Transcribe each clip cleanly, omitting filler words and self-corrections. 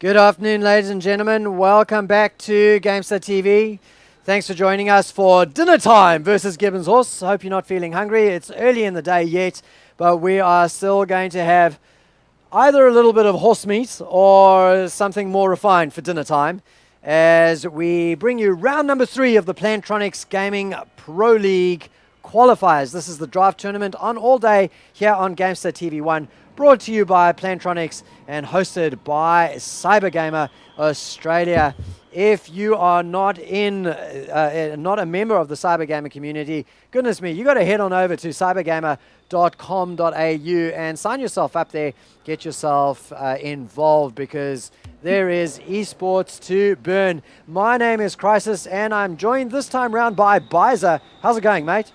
Good afternoon, ladies and gentlemen. Welcome back to Gamestar TV. Thanks for joining us for dinner time versus Gibbonshorse. Hope you're not feeling hungry. It's early in the day yet, but we are still going to have either a little bit of horse meat or something more refined for dinner time as we bring you round number 3 of the Plantronics Gaming Pro League qualifiers. This is the draft tournament on all day here on Gamestar TV1. Brought to you by Plantronics and hosted by Cybergamer Australia. If you are not not a member of the Cybergamer community, goodness me, you got to head on over to cybergamer.com.au and sign yourself up there. Get yourself involved because there is esports to burn. My name is Crisis and I'm joined this time round by Bizer. How's it going, mate?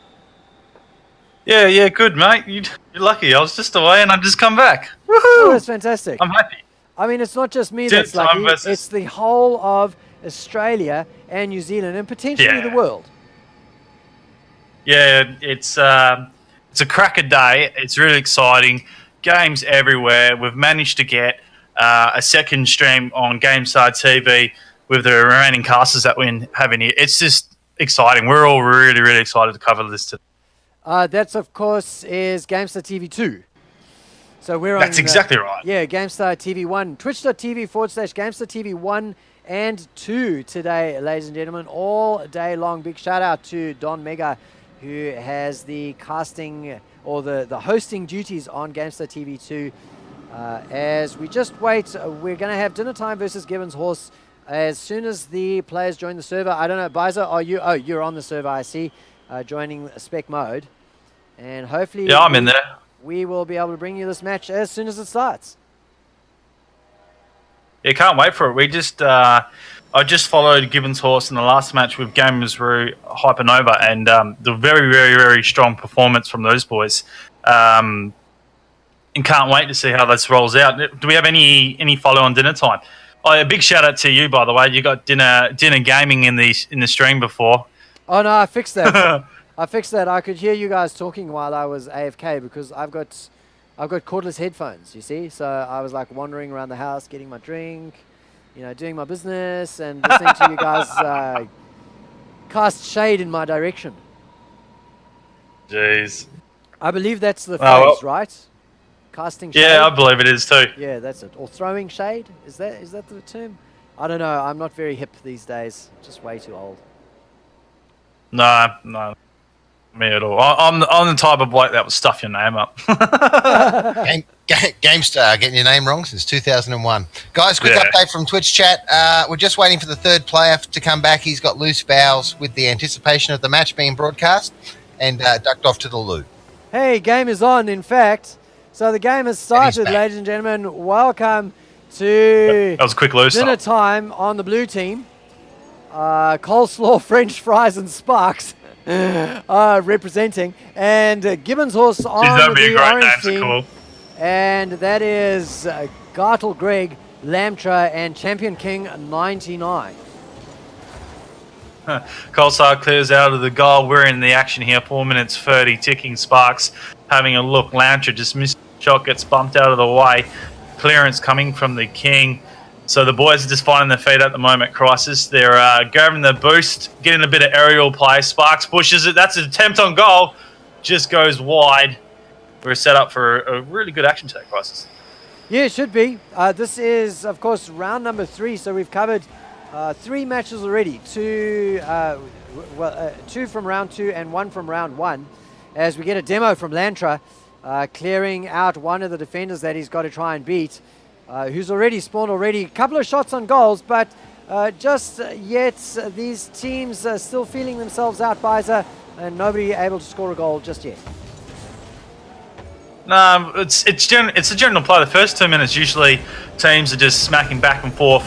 Yeah, good, mate. You're lucky. I was just away and I've just come back. Woohoo! Oh, that's fantastic. I'm happy. I mean, it's not just me that's lucky. It's the whole of Australia and New Zealand and potentially the world. Yeah, it's a cracker day. It's really exciting. Games everywhere. We've managed to get a second stream on GameStar TV with the remaining casters that we have in here. It's just exciting. We're all really, really excited to cover this today. That's, of course, is GameStar TV 2. So we're on... That's exactly right. Yeah, GameStar TV 1. Twitch.tv/GameStar TV 1 and 2 today, ladies and gentlemen. All day long. Big shout out to Don Mega, who has the casting or the hosting duties on GameStar TV 2. As we just wait, we're going to have dinner time versus Gibbonshorse as soon as the players join the server. I don't know, Bizer, are you... Oh, you're on the server, I see. Joining spec mode. And hopefully I'm in there. We will be able to bring you this match as soon as it starts. Yeah, can't wait for it. We just I just followed Gibbonshorse in the last match with Gamersru Hypernova and the very, very, very strong performance from those boys. And can't wait to see how this rolls out. Do we have any follow on dinner time? Oh, a big shout out to you, by the way. You got dinner gaming in the stream before. Oh no, I fixed that. I fixed that. I could hear you guys talking while I was AFK because I've got cordless headphones, you see. So I was like wandering around the house, getting my drink, doing my business and listening to you guys cast shade in my direction. Jeez. I believe that's the phrase, right? Casting shade. Yeah, I believe it is too. Yeah, that's it. Or throwing shade. Is that the term? I don't know. I'm not very hip these days. Just way too old. No, me at all. I'm the type of bloke that would stuff your name up. GameStar, getting your name wrong since 2001. Guys, quick update from Twitch chat. We're just waiting for the third player to come back. He's got loose bowels with the anticipation of the match being broadcast and ducked off to the loo. Hey, game is on, in fact. So the game has started, ladies and gentlemen. Welcome to that was a quick loose dinner time on the blue team. Coleslaw, French fries, and Sparks representing, and Gibbonshorse on the orange team. Cool. And that is Gartle Greg, Lamtra, and Champion King 99. Coleslaw clears out of the goal. We're in the action here. 4 minutes 30, ticking. Sparks having a look. Lamtra just missed the shot, gets bumped out of the way. Clearance coming from the King. So the boys are just finding their feet at the moment, Crisis. They're grabbing the boost, getting a bit of aerial play. Sparks pushes it. That's an attempt on goal. Just goes wide. We're set up for a really good action today, Crisis. Yeah, it should be. This is, of course, round number 3. So we've covered 3 matches already. 2 from round 2 and 1 from round 1. As we get a demo from Lantra, clearing out one of the defenders that he's got to try and beat. Who's already spawned already. A couple of shots on goals, but just yet these teams are still feeling themselves out, Bizer, and nobody able to score a goal just yet. No, it's a general play. The first 2 minutes, usually teams are just smacking back and forth.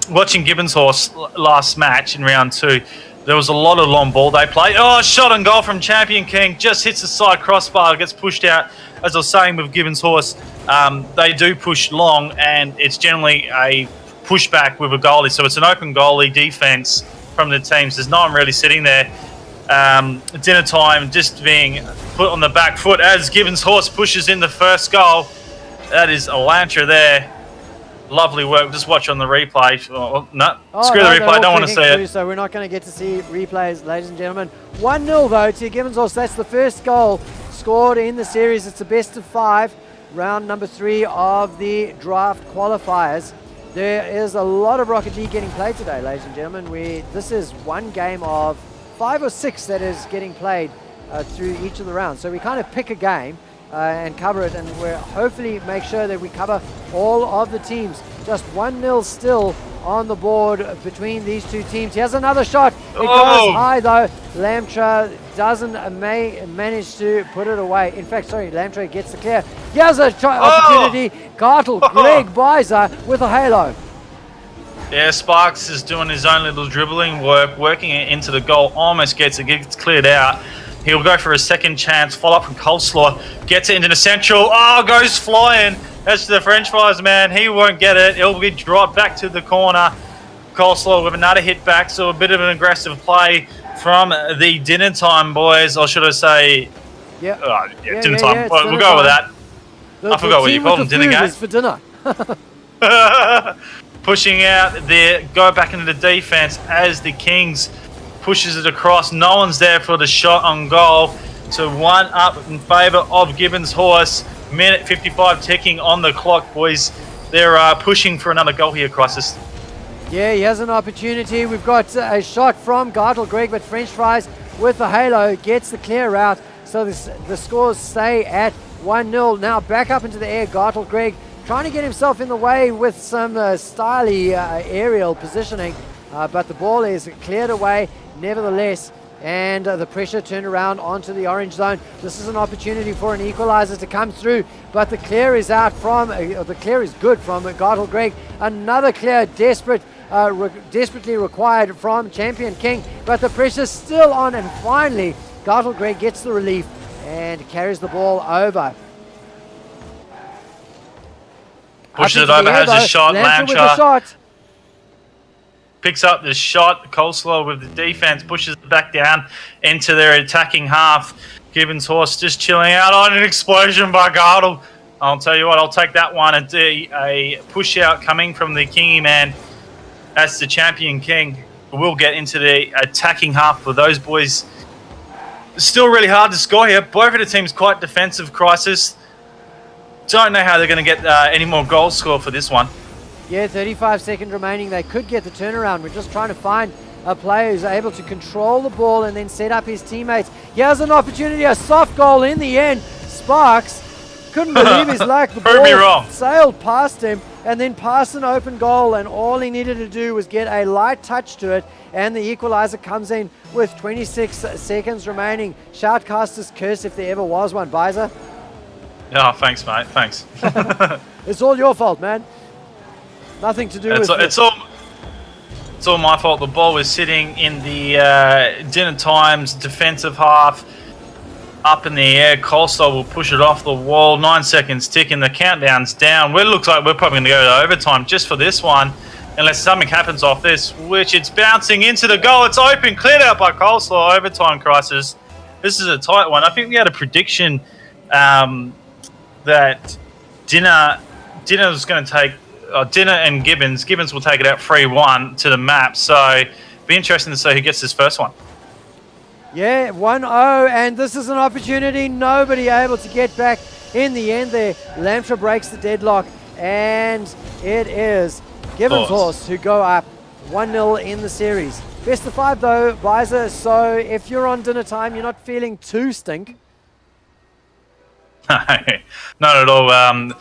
Watching Gibbonshorse last match in round 2, there was a lot of long ball they play. Oh, shot on goal from Champion King. Just hits the side crossbar, gets pushed out. As I was saying with Gibbonshorse, they do push long, and it's generally a pushback with a goalie. So it's an open goalie defense from the teams. There's no one really sitting there. Dinner time just being put on the back foot as Gibbonshorse pushes in the first goal. That is Elantra there. Lovely work. Just watch on the replay. Oh, no, screw no, the replay. Don't want to see it. So we're not going to get to see replays, ladies and gentlemen. 1-0 though to Gibbonshorse. That's the first goal scored in the series. It's a best of 5, round number 3 of the draft qualifiers. There is a lot of Rocket League getting played today, ladies and gentlemen. This is one game of 5 or 6 that is getting played through each of the rounds. So we kind of pick a game and cover it, and we'll hopefully make sure that we cover all of the teams. Just 1-0 still on the board between these two teams. Here's another shot. It goes high though. Lamtra doesn't manage to put it away. In fact, sorry, Lamtra gets the clear. Here's a opportunity. Gartle, Greg Bizer with a halo. Yeah, Sparks is doing his own little dribbling work, working it into the goal, almost gets it, gets cleared out. He'll go for a second chance, follow up from Coleslaw, gets it into the central, goes flying. That's the French fries, man. He won't get it. It'll be dropped back to the corner. Coleslaw with another hit back, so a bit of an aggressive play from the dinner time boys, or should I say, dinner time. We'll go with that. I forgot what you called them, dinner guys. For dinner. Pushing out there, go back into the defense as the Kings pushes it across. No one's there for the shot on goal. So 1 up in favour of Gibbonshorse. Minute 55 ticking on the clock, boys. They're pushing for another goal here, Crisis. Yeah, he has an opportunity. We've got a shot from Gartle Greg, but French fries with the halo gets the clear out. So the scores stay at 1-0. Now back up into the air, Gartle Greg trying to get himself in the way with some styly aerial positioning, but the ball is cleared away nevertheless, and the pressure turned around onto the orange zone. This is an opportunity for an equalizer to come through, but the clear is out from, the clear is good from Gartle Greg. Another clear, desperately required from Champion King, but the pressure's still on, and finally Gartle Greg gets the relief and carries the ball over. Pushes it over, has a shot. Lamtra picks up the shot. Coleslaw with the defense pushes it back down into their attacking half. Gibbonshorse just chilling out on an explosion by Gartle. I'll tell you what, I'll take that one. A push out coming from the Kingy man. That's the Champion King. We'll get into the attacking half for those boys. Still really hard to score here. Both of the teams quite defensive, Crisis. Don't know how they're going to get any more goals scored for this one. Yeah, 35 seconds remaining. They could get the turnaround. We're just trying to find a player who's able to control the ball and then set up his teammates. Here's an opportunity, a soft goal in the end. Sparks couldn't believe his luck. The ball sailed past him and then past an open goal, and all he needed to do was get a light touch to it, and the equalizer comes in with 26 seconds remaining. Shoutcaster's curse if there ever was one. Bizer? Oh, thanks, mate. Thanks. It's all your fault, man. Nothing to do with it. It's all my fault. The ball was sitting in the dinner times defensive half, up in the air. Coleslaw will push it off the wall. 9 seconds ticking. The countdown's down. Well, it looks like we're probably going to go to overtime just for this one, unless something happens off this, which it's bouncing into the goal. It's open, cleared out by Coleslaw. Overtime, Crisis. This is a tight one. I think we had a prediction that Dinner was going to take Dinner and Gibbons will take it out 3-1 to the map. So be interesting to see who gets this first one. Yeah, 1-0, and this is an opportunity. Nobody able to get back in the end there. Lamtra breaks the deadlock, and it is Gibbonshorse who go up 1-0 in the series. Best of 5 though, Bizer, so if you're on dinner time, you're not feeling too stink. Not at all.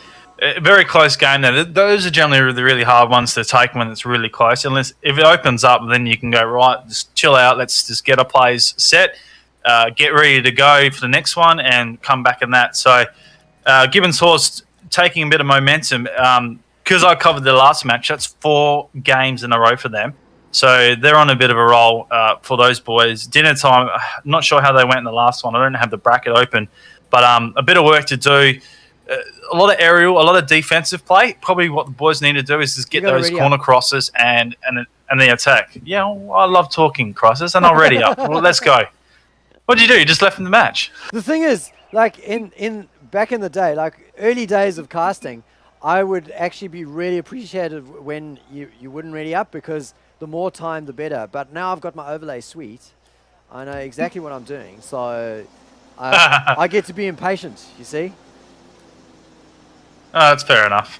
Very close game there. Those are generally the really hard ones to take when it's really close. Unless if it opens up, then you can go, right, just chill out. Let's just get our plays set, get ready to go for the next one, and come back in that. So Gibbonshorse taking a bit of momentum. Because I covered the last match, that's 4 games in a row for them. So they're on a bit of a roll for those boys. Dinner time, not sure how they went in the last one. I don't have the bracket open. But a bit of work to do. A lot of aerial, a lot of defensive play. Probably what the boys need to do is just get those corner crosses and the attack. Yeah, I love talking, Crisis, and I'll ready up. Well, let's go. What did you do? You just left in the match. The thing is, like in back in the day, like early days of casting, I would actually be really appreciative when you wouldn't ready up, because the more time, the better. But now I've got my overlay suite. I know exactly what I'm doing, so I get to be impatient, you see? Oh, that's fair enough.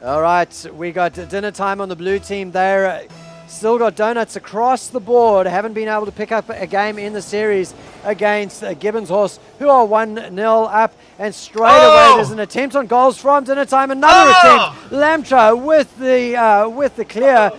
All right, we got dinner time on the blue team there. Still got donuts across the board. Haven't been able to pick up a game in the series against Gibbonshorse, who are 1-0 up. And straight away, there's an attempt on goals from dinner time. Another attempt. Lamtra with the clear.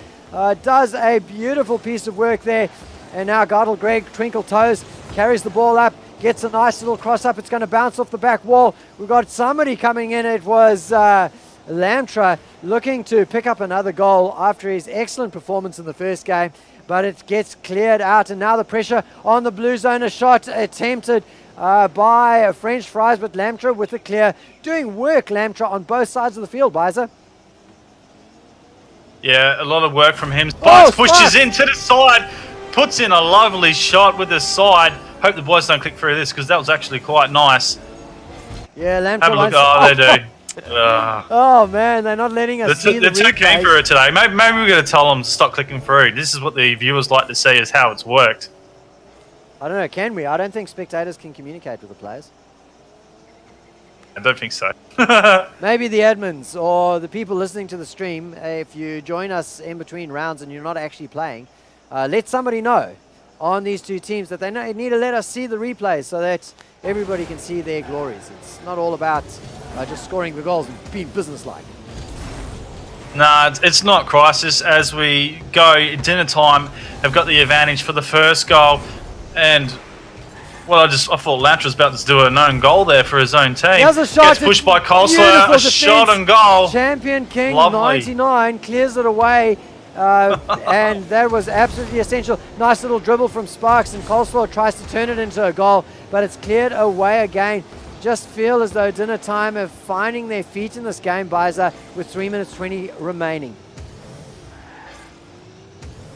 Does a beautiful piece of work there. And now Gardel Greg, twinkle toes, carries the ball up. Gets a nice little cross up. It's going to bounce off the back wall. We've got somebody coming in. It was Lamtra looking to pick up another goal after his excellent performance in the first game, but it gets cleared out, and now the pressure on the blue zone. A shot attempted by French Fries, but Lamtra with the clear. Doing work, Lamtra, on both sides of the field, Bizer. Yeah, a lot of work from him. Sparks pushes into the side, puts in a lovely shot with the side. Hope the boys don't click through this, because that was actually quite nice. Yeah, Lamtra. Have a look. Oh, they do. Oh man, they're not letting us see the They're too keen for it today. Maybe we're going to tell them to stop clicking through. This is what the viewers like to see, is how it's worked. I don't know, can we? I don't think spectators can communicate with the players. I don't think so. Maybe the admins or the people listening to the stream, if you join us in between rounds and you're not actually playing, let somebody know on these two teams that they need to let us see the replays so that everybody can see their glories. It's not all about just scoring the goals and being businesslike. Nah, it's not crisis. As we go, dinner time have got the advantage for the first goal, and well, I thought Lantra's about to do a known goal there for his own team. There's a shot. Gets pushed by Coleslaw, a shot on goal. Champion King, Lovely. 99, clears it away, and that was absolutely essential. Nice little dribble from Sparks, and Coleslaw tries to turn it into a goal, but it's cleared away again. Just feel as though dinner time are finding their feet in this game, Bizer, with 3 minutes 20 remaining.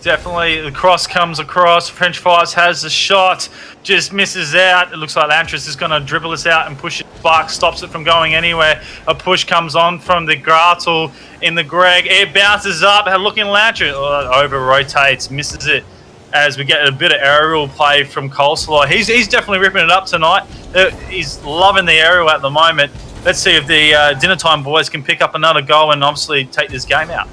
Definitely, the cross comes across. French Fries has the shot, just misses out. It looks like Lantras is going to dribble this out and push it. Spark stops it from going anywhere. A push comes on from the Gratel in the Greg. It bounces up. Looking Lantra over rotates, misses it. As we get a bit of aerial play from Coleslaw. He's definitely ripping it up tonight. He's loving the aerial at the moment. Let's see if the dinner time boys can pick up another goal and obviously take this game out.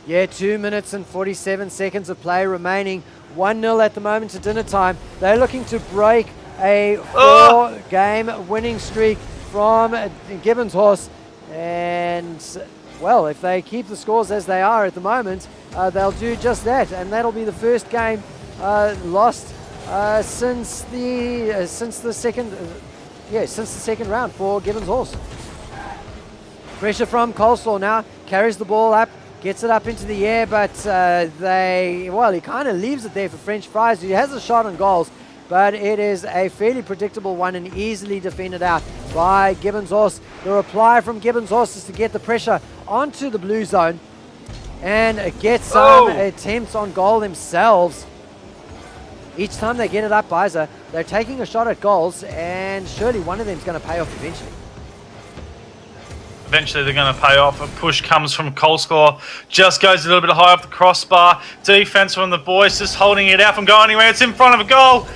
Yeah, 2 minutes and 47 seconds of play remaining. 1-0 at the moment to dinner time. They're looking to break a 4-game winning streak from Gibbonshorse. And, well, if they keep the scores as they are at the moment, they'll do just that, and that'll be the first game lost since the second round for Gibbonshorse. Pressure from Coleslaw now, carries the ball up, gets it up into the air, but he kind of leaves it there for French Fries. He has a shot on goals, but it is a fairly predictable one and easily defended out by Gibbonshorse. The reply from Gibbonshorse is to get the pressure onto the blue zone and get some attempts on goal themselves. Each time they get it up, Bizer, they're taking a shot at goals, and surely one of them is going to pay off eventually. Eventually they're going to pay off. A push comes from Coleslaw, just goes a little bit high off the crossbar. Defense from the boys, just holding it out from going anywhere. It's in front of a goal.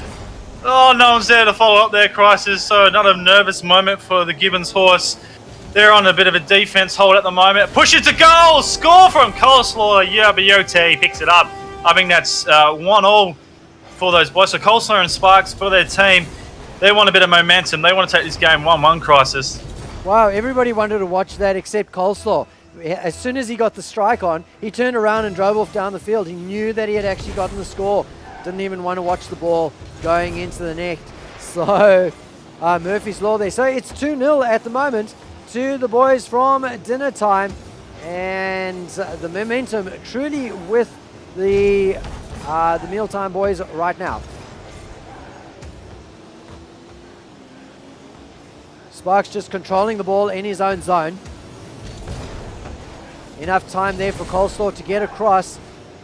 Oh, no one's there to follow up their crisis, so another nervous moment for the Gibbonshorse. They're on a bit of a defense hold at the moment. Push it to goal! Score from Coleslaw. Yabiote picks it up. I think that's 1-1 for those boys. So Coleslaw and Sparks for their team. They want a bit of momentum. They want to take this game 1-1 crisis. Wow, everybody wanted to watch that except Coleslaw. As soon as he got the strike on, he turned around and drove off down the field. He knew that he had actually gotten the score. Didn't even want to watch the ball going into the net. So Murphy's Law there. So it's 2-0 at the moment to the boys from dinner time, and the momentum truly with the mealtime boys right now. Sparks just controlling the ball in his own zone. Enough time there for Coleslaw to get across,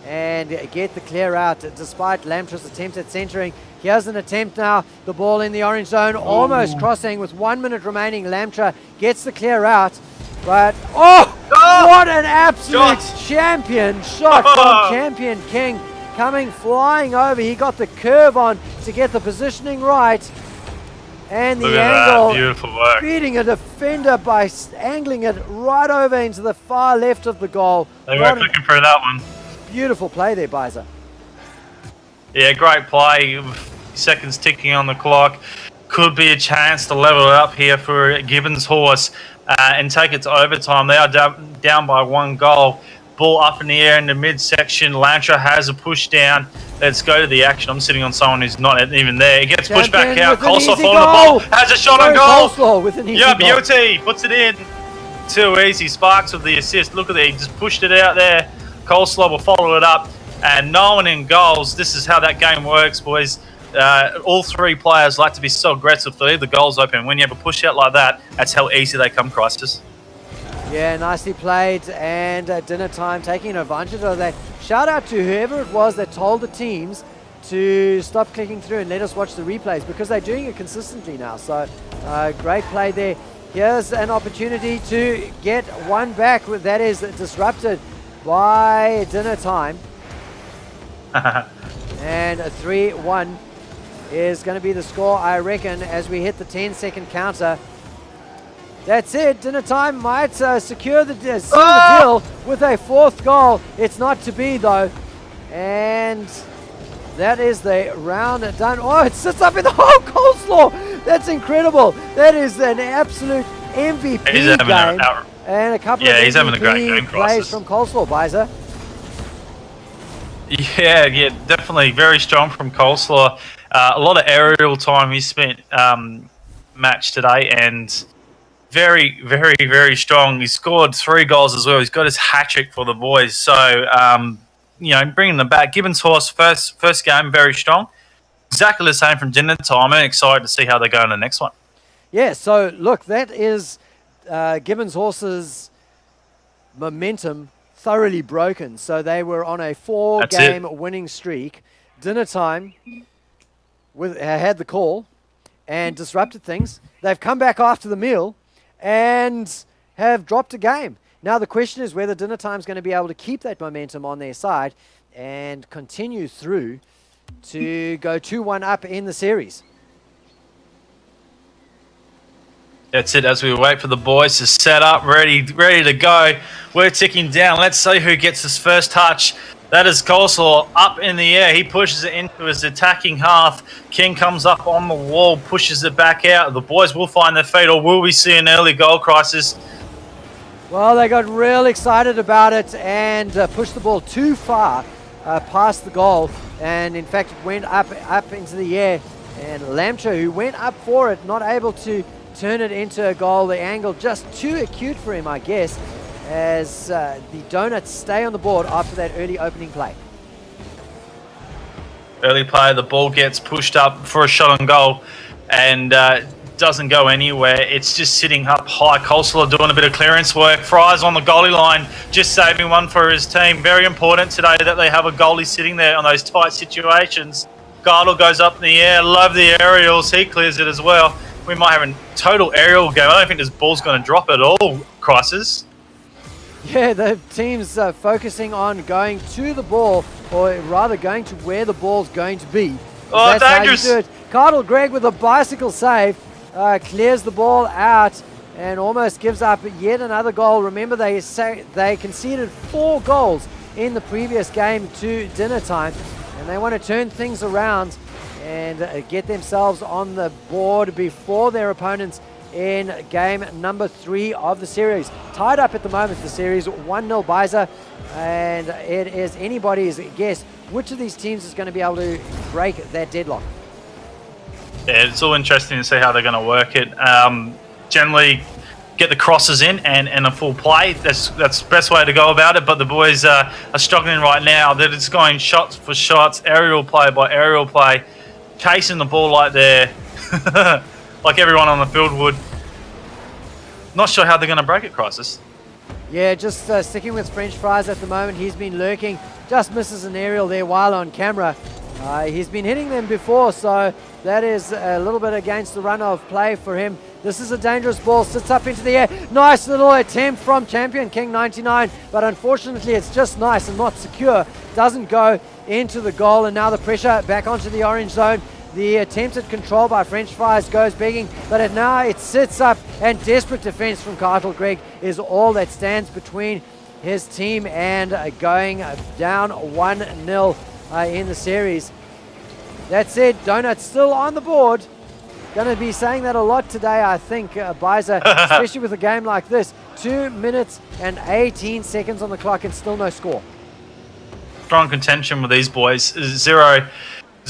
and get the clear out despite Lamtra's attempt at centering. Here's an attempt now. The ball in the orange zone, almost crossing with 1 minute remaining. Lamtra gets the clear out, but what an absolute champion shot from Champion King, coming flying over. He got the curve on to get the positioning right, and the angle, beautiful work, beating a defender by angling it right over into the far left of the goal. They weren't looking for that one. Beautiful play there, Bizer. Yeah, great play. Seconds ticking on the clock. Could be a chance to level it up here for Gibbonshorse and take it to overtime. They are down by 1 goal. Ball up in the air in the midsection. Lantra has a push down. Let's go to the action. I'm sitting on someone who's not even there. It gets pushed back out. Coleslaw on the ball. Has a shot on goal. Coleslaw with an easy goal. Beauty puts it in. Too easy. Sparks with the assist. Look at that. He just pushed it out there. Coleslaw will follow it up. And no one in goals. This is how that game works, boys. All 3 players like to be so aggressive to leave the goals open. When you have a push out like that, that's how easy they come, Crisis. Yeah, nicely played, and dinner time taking advantage of that. Shout out to whoever it was that told the teams to stop clicking through and let us watch the replays, because they're doing it consistently now. So great play there. Here's an opportunity to get one back. That is disrupted by dinner time. And a 3-1 is going to be the score, I reckon, as we hit the 10-second counter. That's it. Dinner time might secure the deal with a 4th goal. It's not to be, though. And that is the round done. Oh, it sits up in the whole Coleslaw. That's incredible. That is an absolute MVP game. And a couple of he's having a great game, plays from Coleslaw, Bizer. Yeah, definitely very strong from Coleslaw. A lot of aerial time he spent match today, and very, very, very strong. He scored 3 goals as well. He's got his hat-trick for the boys. So, bringing them back. Gibbonshorse, first game, very strong. Exactly the same from dinner time. I'm excited to see how they go in the next one. Yeah, so, look, that is Gibbonshorse's momentum thoroughly broken. So they were on a 4-game winning streak. Dinner time had the call and disrupted things. They've come back after the meal and have dropped a game. Now the question is whether dinner time is going to be able to keep that momentum on their side and continue through to go 2-1 up in the series. That's it. As we wait for the boys to set up, ready to go. We're ticking down. Let's see who gets his first touch. That is Coleslaw up in the air. He pushes it into his attacking half. King comes up on the wall, pushes it back out. The boys will find their feet, or will we see an early goal, Crisis? Well, they got real excited about it and pushed the ball too far past the goal. And in fact, it went up into the air. And Lamtra, who went up for it, not able to turn it into a goal. The angle just too acute for him, I guess, as the Donuts stay on the board after that early opening play. Early play, the ball gets pushed up for a shot on goal and doesn't go anywhere. It's just sitting up high. Coleslaw doing a bit of clearance work. Fry's on the goalie line, just saving one for his team. Very important today that they have a goalie sitting there on those tight situations. Gardle goes up in the air. Love the aerials. He clears it as well. We might have a total aerial game. I don't think this ball's going to drop at all, Crisis. Yeah, the team's focusing on going to the ball, or rather going to where the ball's going to be. Oh, that's dangerous. How you do it. Cardle Greg with a bicycle save clears the ball out and almost gives up yet another goal. Remember, they conceded 4 goals in the previous game to dinner time, and they want to turn things around and get themselves on the board before their opponents in game number 3 of the series. Tied up at the moment, the series 1-0 Bizer, and it is anybody's guess which of these teams is going to be able to break that deadlock. Yeah, it's all interesting to see how they're going to work it. Generally, get the crosses in and a full play. That's the best way to go about it. But the boys are struggling right now. They're just going shots for shots, aerial play by aerial play, chasing the ball like they're like everyone on the field would. Not sure how they're going to break it, Crisis. Yeah, just sticking with French fries at the moment. He's been lurking, just misses an aerial there while on camera. He's been hitting them before, so that is a little bit against the run of play for him. This is a dangerous ball, sits up into the air. Nice little attempt from Champion King 99, but unfortunately it's just nice and not secure. Doesn't go into the goal, and now the pressure back onto the orange zone. The attempted control by French Fries goes begging, but now it sits up, and desperate defense from Cartel Greg is all that stands between his team and going down 1-0 in the series. That said, Donut's still on the board. Going to be saying that a lot today, I think, Biza, especially with a game like this. 2 minutes and 18 seconds on the clock and still no score. Strong contention with these boys. 0-0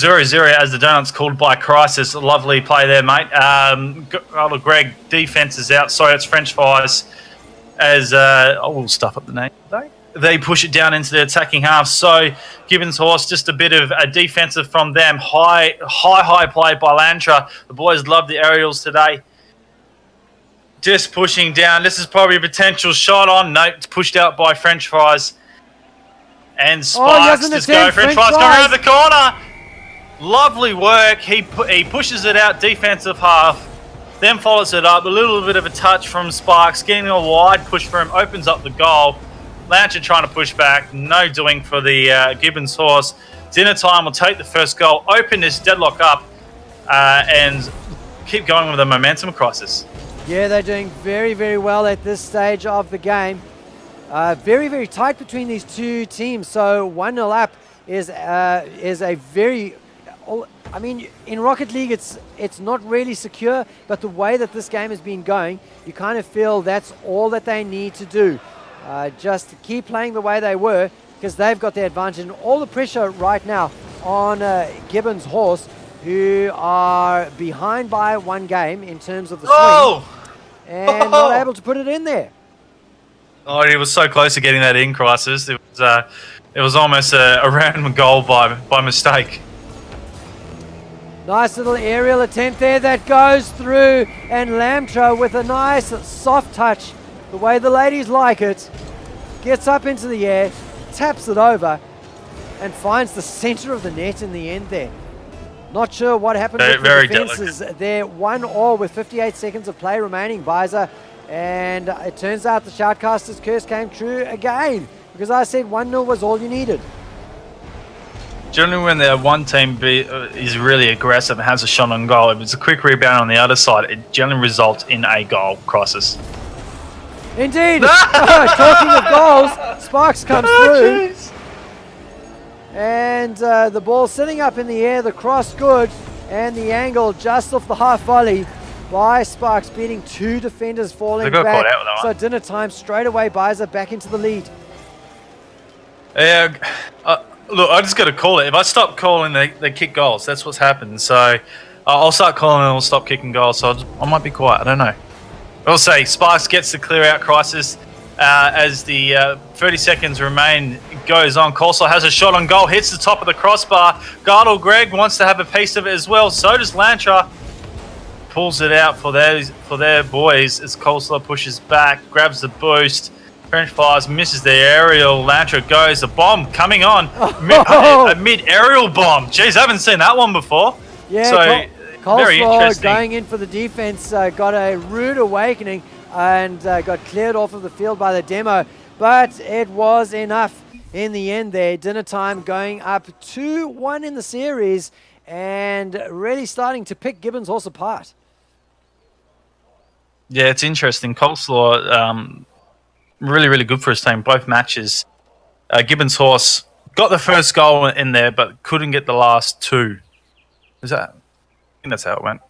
as the Donuts called by Crisis. A lovely play there, mate. Greg, defense is out. Sorry, it's French Fries. As we'll stuff up the name today. They push it down into the attacking half. So Gibbonshorse, just a bit of a defensive from them. High play by Lantra. The boys love the aerials today. Just pushing down. This is probably a potential shot on. No, it's pushed out by French Fries. And Sparks just go. French Fries go around the corner. Lovely work. He pushes it out defensive half. Then follows it up. A little bit of a touch from Sparks. Getting a wide push for him. Opens up the goal. Lancha trying to push back. No doing for the Gibbonshorse. Dinner Time will take the first goal. Open this deadlock up. And keep going with the momentum Crisis. Yeah, they're doing very, very well at this stage of the game. Very, very tight between these two teams. So 1-0 up is a very... I mean, in Rocket League, it's not really secure, but the way that this game has been going, you kind of feel that's all that they need to do. Just keep playing the way they were, because they've got the advantage. And all the pressure right now on Gibbonshorse, who are behind by 1 game in terms of the swing, and not able to put it in there. Oh, he was so close to getting that in, Crisis. It was almost a random goal by mistake. Nice little aerial attempt there that goes through, and Lamtro with a nice soft touch, the way the ladies like it, gets up into the air, taps it over, and finds the center of the net in the end there. Not sure what happened with the defenses there. 1-1 with 58 seconds of play remaining, Biza. And it turns out the Shoutcaster's curse came true again, because I said 1-0 was all you needed. Generally, when the one team is really aggressive and has a shot on goal, if it's a quick rebound on the other side, it generally results in a goal. Crisis. Indeed. Talking of goals, Sparks comes through. Geez. And the ball sitting up in the air, the cross good, and the angle just off the half volley by Sparks, beating 2 defenders falling back. Caught out with that one. So Dinner Time straight away, Biza back into the lead. Yeah, look, I just got to call it. If I stop calling, they kick goals. That's what's happened. So I'll start calling and I'll stop kicking goals. So I might be quiet. I don't know. I'll say Sparks gets the clear out Crisis as the 30 seconds remain goes on. Coleslaw has a shot on goal, hits the top of the crossbar. Gardel Greg wants to have a piece of it as well. So does Lantra. Pulls it out for their boys as Coleslaw pushes back, grabs the boost. French Fires misses the aerial. Lantra goes. The bomb coming on. A mid-aerial bomb. Jeez, I haven't seen that one before. Yeah, so very interesting. Going in for the defense, got a rude awakening and got cleared off of the field by the demo. But it was enough in the end there. Dinner Time going up 2-1 in the series and really starting to pick Gibbonshorse apart. Yeah, it's interesting. Coleslaw, really, really good for his team, both matches. Gibbonshorse got the first goal in there, but couldn't get the last 2. I think that's how it went.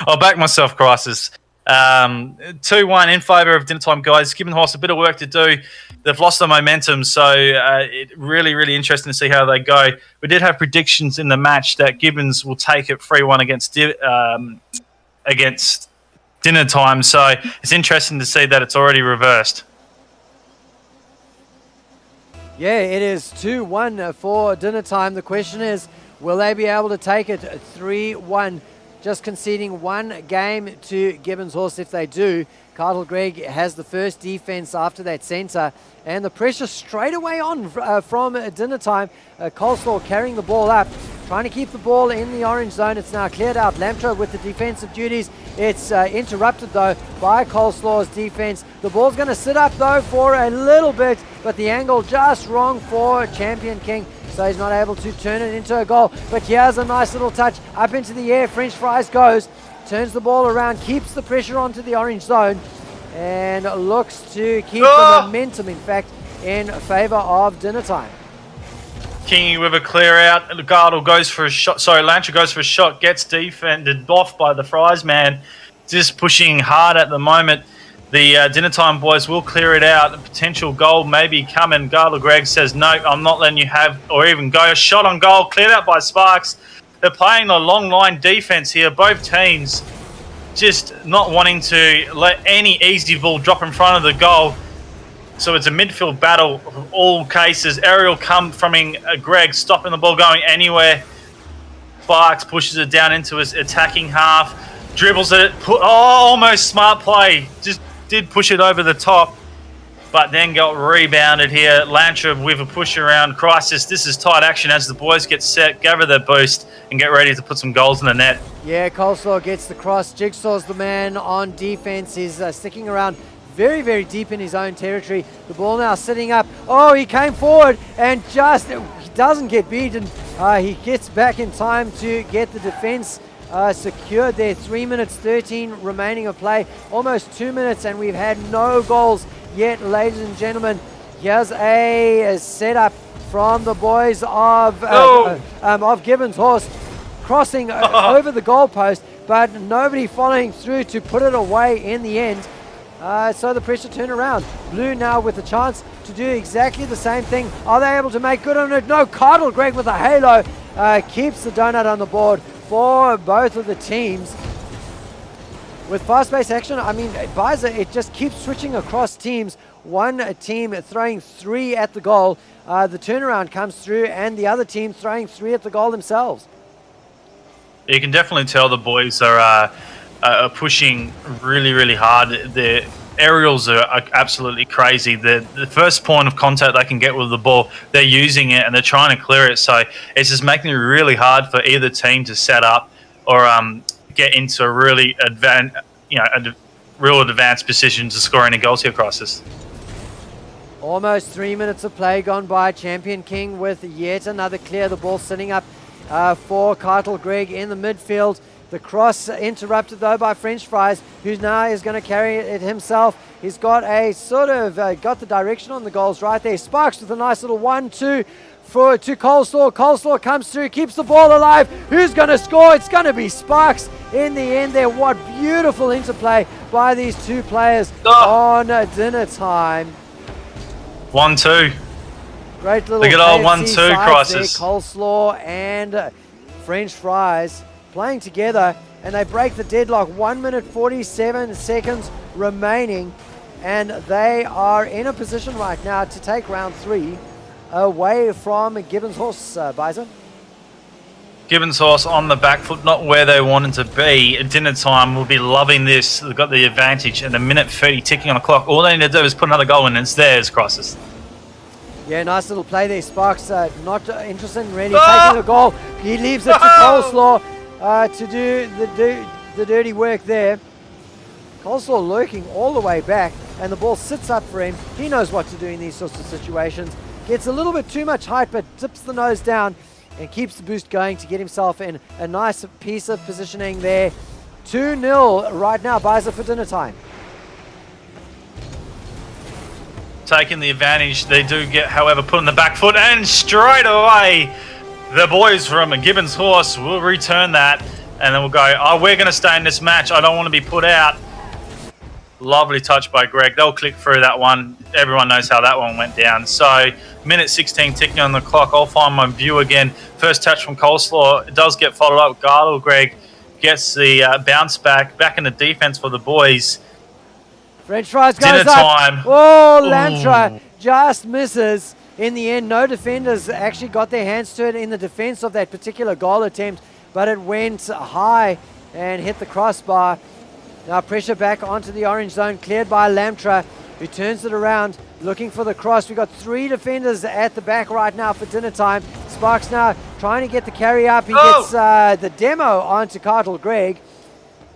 I'll back myself, Crisis. 2-1 in favour of Dinner Time, guys. Gibbonshorse a bit of work to do. They've lost their momentum, so it really, really interesting to see how they go. We did have predictions in the match that Gibbons will take it 3-1 against Dinner Time, so it's interesting to see that it's already reversed. Yeah, it is 2-1 for Dinner Time. The question is, will they be able to take it 3-1 just conceding one game to Gibbonshorse. If they do, Cartel Gregg has the first defense after that center, and the pressure straight away on from dinner time. Coleslaw carrying the ball up, trying to keep the ball in the orange zone. It's now cleared out. Lamtro with the defensive duties. It's interrupted though by Coleslaw's defense. The ball's going to sit up though for a little bit, but the angle just wrong for Champion King, so he's not able to turn it into a goal. But here's a nice little touch up into the air. French Fries goes, turns the ball around, keeps the pressure onto the orange zone, and looks to keep the momentum, in fact, in favor of dinner time. Kingy with a clear out. Gardle goes for a shot. Sorry, Lantra goes for a shot. Gets defended off by the Fries man. Just pushing hard at the moment. The dinner time boys will clear it out. A potential goal maybe coming. Gardle Gregg says, no, I'm not letting you have or even go. A shot on goal. Cleared out by Sparks. They're playing a long line defense here. Both teams just not wanting to let any easy ball drop in front of the goal. So it's a midfield battle of all cases. Aerial come from Greg, stopping the ball going anywhere. Sparks pushes it down into his attacking half, dribbles it, almost smart play. Just did push it over the top, but then got rebounded here. Lantra with a push around. Crisis. This is tight action as the boys get set, gather their boost, and get ready to put some goals in the net. Yeah, Coleslaw gets the cross. Jigsaw's the man on defense. He's sticking around very, very deep in his own territory. The ball now sitting up. Oh, he came forward and just he doesn't get beaten. He gets back in time to get the defense secured there. 3 minutes 13 remaining of play, almost 2 minutes, and we've had no goals yet, ladies and gentlemen. Here's a setup from the boys of Gibbonshorse, crossing over the goalpost, but nobody following through to put it away in the end. So the pressure turned around. Blue now with a chance to do exactly the same thing. Are they able to make good on it? No, Cartel Gregg with a halo keeps the donut on the board for both of the teams. With fast-paced action, I mean, Biza, it just keeps switching across teams. One team throwing 3 at the goal. The turnaround comes through, and the other team throwing 3 at the goal themselves. You can definitely tell the boys are pushing really, really hard. The aerials are absolutely crazy. The first point of contact they can get with the ball, they're using it and they're trying to clear it. So it's just making it really hard for either team to set up or get into a really real advanced position to score any goals here, Crisis. Almost 3 minutes of play gone by. Champion King with yet another clear. The ball sitting up for Cartel Gregg in the midfield. The cross interrupted though by French Fries, who now is going to carry it himself. He's got a sort of got the direction on the goals right there. Sparks with a nice little 1-2 to Coleslaw. Coleslaw comes through, keeps the ball alive. Who's going to score? It's going to be Sparks in the end there. What beautiful interplay by these two players on dinner time. 1-2. Great little look at old 1-2 Crisis. Coleslaw and French Fries playing together, and they break the deadlock. 1 minute 47 seconds remaining, and they are in a position right now to take round 3 away from Gibbonshorse. Bison. Gibbonshorse on the back foot, not where they wanted to be. At dinner time, we'll be loving this. They've got the advantage, and a minute 30 ticking on the clock. All they need to do is put another goal in, and it's theirs, Crisis. Yeah, nice little play there. Sparks not interested in really taking the goal. He leaves it to Coleslaw to do the dirty work there. Coleslaw lurking all the way back, and the ball sits up for him. He knows what to do in these sorts of situations. Gets a little bit too much height, but dips the nose down and keeps the boost going to get himself in a nice piece of positioning there. 2-0 right now, Biza, for dinner time. Taking the advantage, they do get, however, put on the back foot, and straight away the boys from Gibbonshorse will return that, and then we'll go, oh, we're going to stay in this match. I don't want to be put out. Lovely touch by Greg. They'll click through that one. Everyone knows how that one went down. So, minute 16 ticking on the clock. I'll find my view again. First touch from Coleslaw. It does get followed up. Gardle Greg gets the bounce back in the defense for the boys. French Fries goes dinner up. Time. Oh, Lantra just misses. In the end, no defenders actually got their hands to it in the defense of that particular goal attempt, but it went high and hit the crossbar. Now pressure back onto the orange zone, cleared by Lamtra, who turns it around, looking for the cross. We've got 3 defenders at the back right now for dinner time. Sparks now trying to get the carry up. He gets the demo onto Cartel Greg.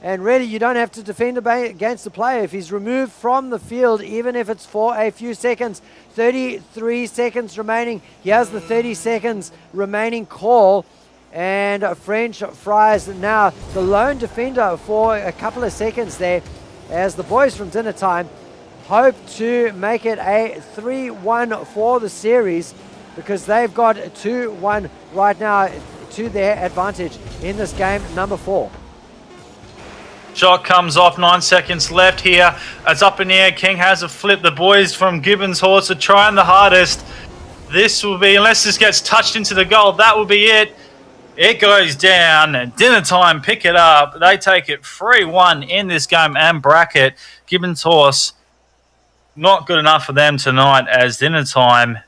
And really, you don't have to defend against the player. If he's removed from the field, even if it's for a few seconds, 33 seconds remaining. He has the 30 seconds remaining call. And French Fries now the lone defender for a couple of seconds there, as the boys from dinner time hope to make it a 3-1 for the series, because they've got 2-1 right now to their advantage in this game number 4. Shot comes off, 9 seconds left here. It's up in the air. King has a flip. The boys from Gibbonshorse are trying the hardest. This will be, unless this gets touched into the goal, that will be it. It goes down, and dinner time pick it up. They take it 3-1 in this game and bracket. Gibbonshorse, not good enough for them tonight, as dinner time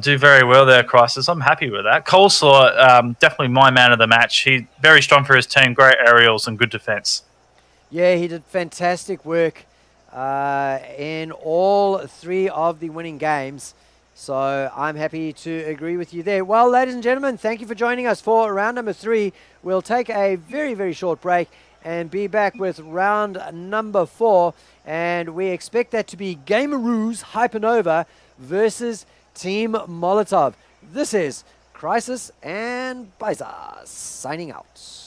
do very well there, Crisis. I'm happy with that. Coleslaw, definitely my man of the match. He's very strong for his team, great aerials and good defense. Yeah, he did fantastic work in all 3 of the winning games. So I'm happy to agree with you there. Well, ladies and gentlemen, thank you for joining us for round number 3. We'll take a very, very short break and be back with round number 4. And we expect that to be Gameroos Hypernova versus Team Molotov. This is Crisis and Paisa signing out.